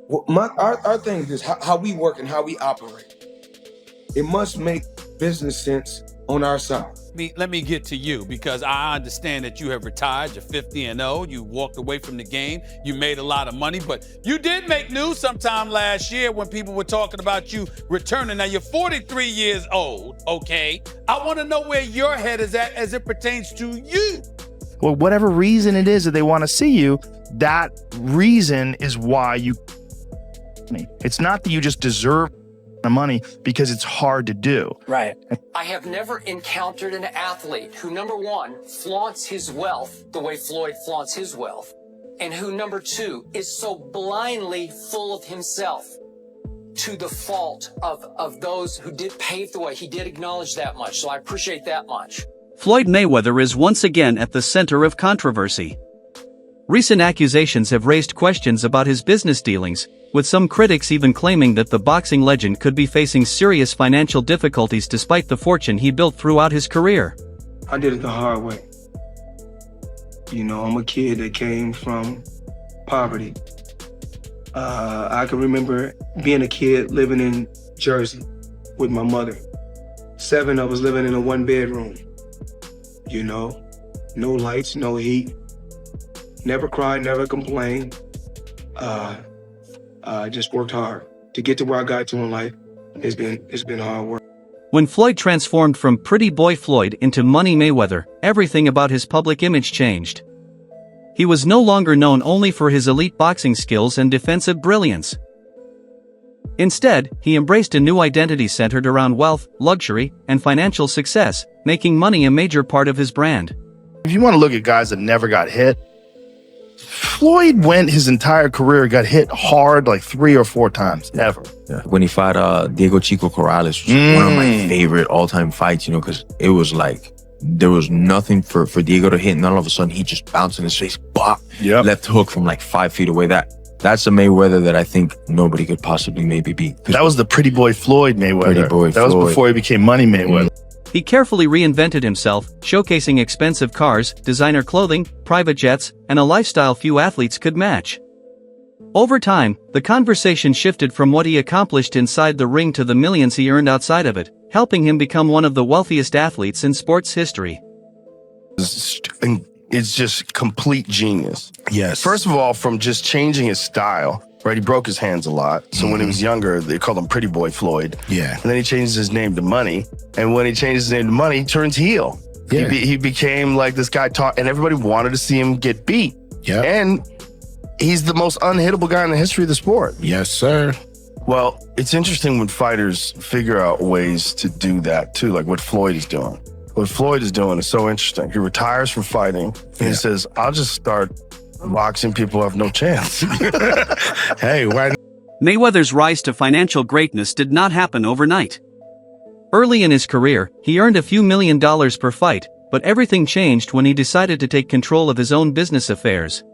Well, our thing is how we work and how we operate. It must make business sense on our side. Let me get to you, because I understand that you have retired. You're 50-0. You walked away from the game. You made a lot of money, but you did make news sometime last year when people were talking about you returning. Now you're 43 years old, okay? I want to know where your head is at as it pertains to you. Well, whatever reason it is that they want to see you, that reason is why you. It's not that you just deserve the money, because it's hard to do. Right. I have never encountered an athlete who, number one, flaunts his wealth the way Floyd flaunts his wealth, and who, number two, is so blindly full of himself to the fault of those who did pave the way. He did acknowledge that much, so I appreciate that much. Floyd Mayweather is once again at the center of controversy. Recent accusations have raised questions about his business dealings, with some critics even claiming that the boxing legend could be facing serious financial difficulties despite the fortune he built throughout his career. I did it the hard way. You know, I'm a kid that came from poverty. I can remember being a kid living in Jersey with my mother. 7 of us living in a 1-bedroom. You know, no lights, no heat. Never cried, never complained. Just worked hard to get to where I got to in life. It's been hard work. When Floyd transformed from Pretty Boy Floyd into Money Mayweather, everything about his public image changed. He was no longer known only for his elite boxing skills and defensive brilliance. Instead, he embraced a new identity centered around wealth, luxury, and financial success, making money a major part of his brand. If you want to look at guys that never got hit, Floyd went his entire career, got hit hard like 3 or 4 times, ever. Yeah. When he fought Diego Chico Corrales, which was one of my favorite all-time fights, you know, because it was like, there was nothing for Diego to hit, and then all of a sudden he just bounced in his face, bop, left hook from like 5 feet away. That's a Mayweather that I think nobody could possibly maybe beat. That was the Pretty Boy Floyd Mayweather. That was before he became Money Mayweather. He carefully reinvented himself, showcasing expensive cars, designer clothing, private jets, and a lifestyle few athletes could match. Over time, the conversation shifted from what he accomplished inside the ring to the millions he earned outside of it, helping him become one of the wealthiest athletes in sports history. It's just complete genius. Yes. First of all, from just changing his style, right? He broke his hands a lot. So when he was younger, they called him Pretty Boy Floyd. Yeah. And then he changed his name to Money. And when he changed his name to Money, he turns heel. Yeah. He became like this guy and everybody wanted to see him get beat. Yeah. And he's the most unhittable guy in the history of the sport. Yes, sir. Well, it's interesting when fighters figure out ways to do that too, like what Floyd is doing. What Floyd is doing is so interesting. He retires from fighting and he says, I'll just start boxing people who have no chance. Hey, why not? Mayweather's rise to financial greatness did not happen overnight. Early in his career, he earned a few $1 million per fight, but everything changed when he decided to take control of his own business affairs.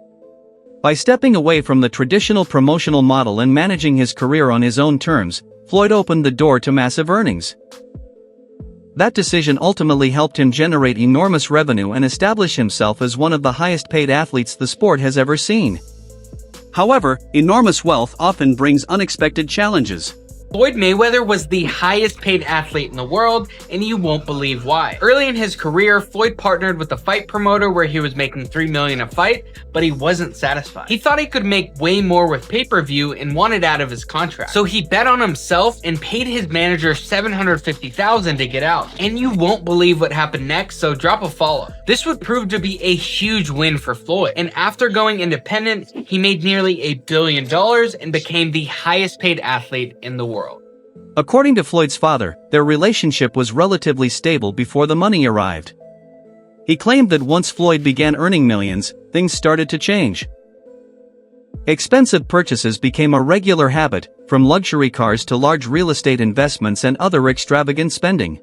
By stepping away from the traditional promotional model and managing his career on his own terms, Floyd opened the door to massive earnings. That decision ultimately helped him generate enormous revenue and establish himself as one of the highest-paid athletes the sport has ever seen. However, enormous wealth often brings unexpected challenges. Floyd Mayweather was the highest paid athlete in the world, and you won't believe why. Early in his career, Floyd partnered with a fight promoter where he was making $3 million a fight, but he wasn't satisfied. He thought he could make way more with pay-per-view and wanted out of his contract. So he bet on himself and paid his manager $750,000 to get out. And you won't believe what happened next, so drop a follow. This would prove to be a huge win for Floyd, and after going independent, he made nearly $1 billion and became the highest paid athlete in the world. According to Floyd's father, their relationship was relatively stable before the money arrived. He claimed that once Floyd began earning millions, things started to change. Expensive purchases became a regular habit, from luxury cars to large real estate investments and other extravagant spending.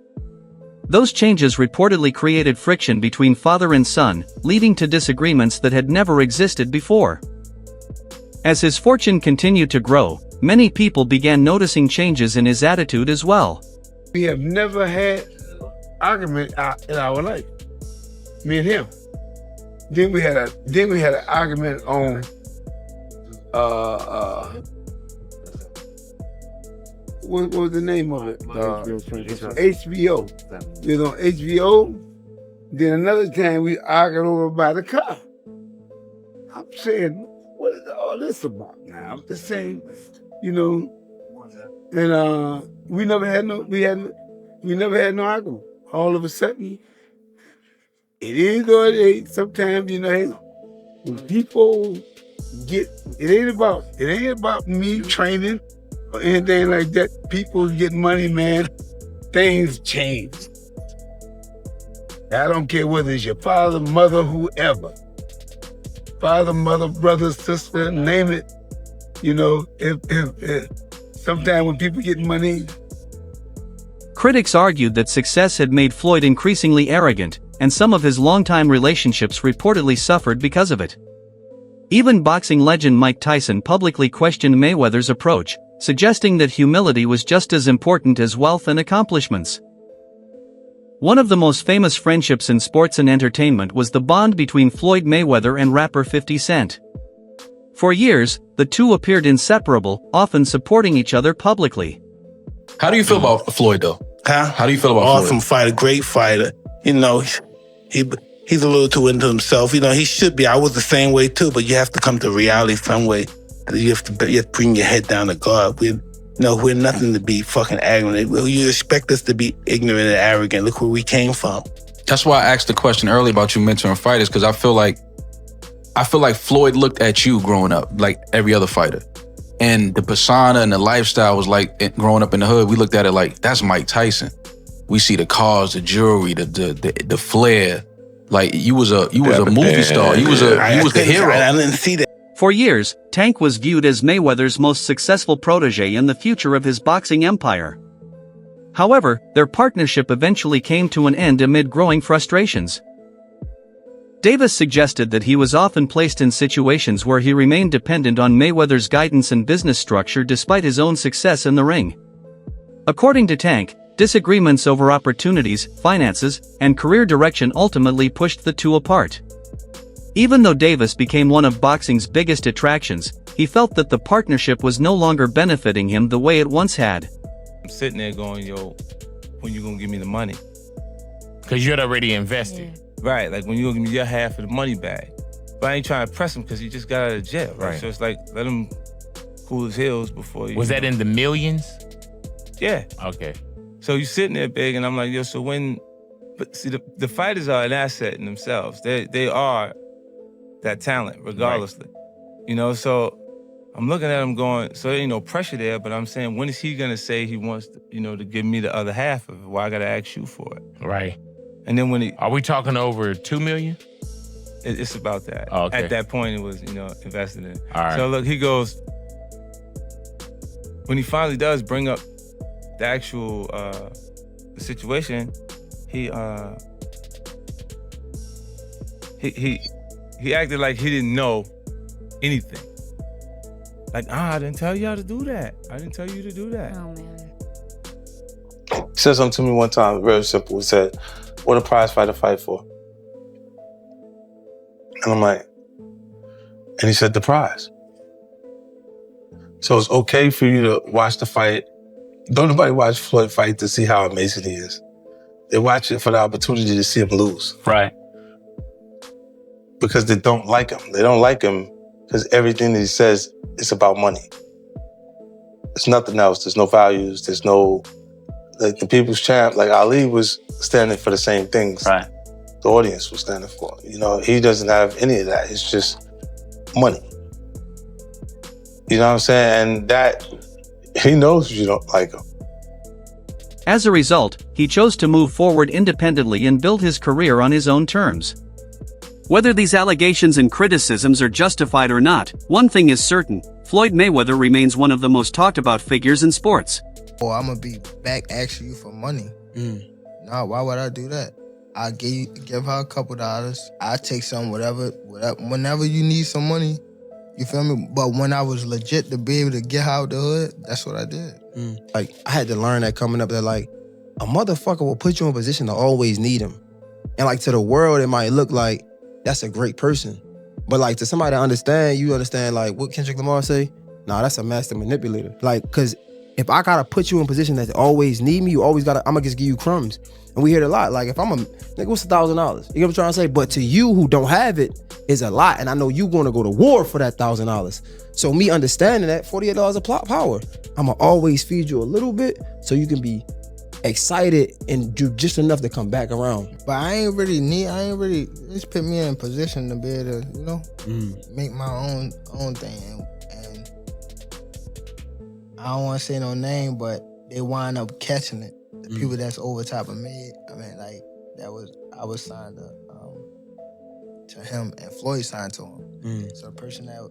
Those changes reportedly created friction between father and son, leading to disagreements that had never existed before. As his fortune continued to grow, many people began noticing changes in his attitude as well. We have never had argument in our life, me and him. Then we had an argument on what was the name of it? HBO. You know, HBO. Then another time we argued over by the car. I'm saying, what is all this about now? I'm just saying, you know, and we never had no argument. All of a sudden, it is what it is. Sometimes, you know, hey, when people get, it ain't about me training or anything like that. People get money, man. Things change. I don't care whether it's your father, mother, whoever. Father, mother, brother, sister, name it. You know, if sometimes when people get money. Critics argued that success had made Floyd increasingly arrogant, and some of his longtime relationships reportedly suffered because of it. Even boxing legend Mike Tyson publicly questioned Mayweather's approach, suggesting that humility was just as important as wealth and accomplishments. One of the most famous friendships in sports and entertainment was the bond between Floyd Mayweather and rapper 50 Cent. For years, the two appeared inseparable, often supporting each other publicly. How do you feel about Floyd, though? Huh? How do you feel about Floyd? Awesome fighter, great fighter. You know, he's a little too into himself. You know, he should be. I was the same way too, but you have to come to reality some way. You have to bring your head down to God. We're nothing to be fucking arrogant. You expect us to be ignorant and arrogant. Look where we came from. That's why I asked the question earlier about you mentoring fighters, because I feel like Floyd looked at you growing up like every other fighter. And the persona and the lifestyle was like, growing up in the hood, we looked at it like, that's Mike Tyson. We see the cars, the jewelry, the flair. Like you was a movie star. You was the hero. I didn't see that. For years, Tank was viewed as Mayweather's most successful protege and the future of his boxing empire. However, their partnership eventually came to an end amid growing frustrations. Davis suggested that he was often placed in situations where he remained dependent on Mayweather's guidance and business structure despite his own success in the ring. According to Tank, disagreements over opportunities, finances, and career direction ultimately pushed the two apart. Even though Davis became one of boxing's biggest attractions, he felt that the partnership was no longer benefiting him the way it once had. I'm sitting there going, yo, when you gonna give me the money? Because you had already invested. Yeah. Right, like when you gonna give me your half of the money back. But I ain't trying to press him because he just got out of jail, right? So it's like, let him cool his heels before you. Was that in the millions? Yeah. Okay. So you sitting there big, and I'm like, yo, so when, but see, the fighters are an asset in themselves. They are that talent, regardlessly. Right. You know, so I'm looking at him going, so there ain't no pressure there, but I'm saying, when is he gonna say he wants to, you know, to give me the other half of it? Why I gotta ask you for it? Right. And then when are we talking over $2 million? It's about that. Oh, okay. At that point, it was, you know, invested in. All right. So look, he goes, when he finally does bring up the actual the situation, he acted like he didn't know anything. Like, I didn't tell y'all to do that. I didn't tell you to do that. Oh, man. He said something to me one time, very simple. He said, what a prize fighter fight for? And I'm like, and he said, the prize. So it's okay for you to watch the fight. Don't nobody watch Floyd fight to see how amazing he is. They watch it for the opportunity to see him lose. Right. Because they don't like him. They don't like him because everything that he says is about money. There's nothing else. There's no values. There's no, like the people's champ, like Ali was standing for the same things. Right. The audience was standing for. You know, he doesn't have any of that. It's just money. You know what I'm saying? And that, he knows you don't like him. As a result, he chose to move forward independently and build his career on his own terms. Whether these allegations and criticisms are justified or not, one thing is certain: Floyd Mayweather remains one of the most talked about figures in sports. Or I'm gonna be back asking you for money. Nah, why would I do that? I give her a couple dollars. I take some, whatever, whenever you need some money. You feel me? But when I was legit to be able to get her out the hood, that's what I did. Like, I had to learn that coming up that, like, a motherfucker will put you in a position to always need him. And, like, to the world, it might look like that's a great person. But, like, to somebody to understand, you understand, like, what Kendrick Lamar say? Nah, that's a master manipulator. Like, because if I gotta put you in position that they always need me, you always gotta, I'm gonna just give you crumbs. And we hear it a lot. Like if I'm a nigga, what's $1,000? You know what I'm trying to say? But to you who don't have it is a lot. And I know you gonna go to war for that $1,000. So me understanding that $48 of plot power, I'ma always feed you a little bit so you can be excited and do just enough to come back around. But I ain't really just put me in a position to be able to, you know, make my own thing. And I don't want to say no name, but they wind up catching it. The people that's over top of me, I mean, like I was signed to him, and Floyd signed to him. So the person that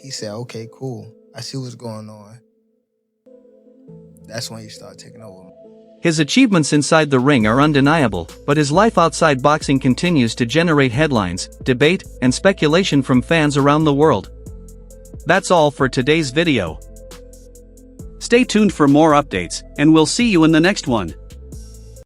he said, okay, cool, I see what's going on. That's when he started taking over. His achievements inside the ring are undeniable, but his life outside boxing continues to generate headlines, debate, and speculation from fans around the world. That's all for today's video. Stay tuned for more updates, and we'll see you in the next one.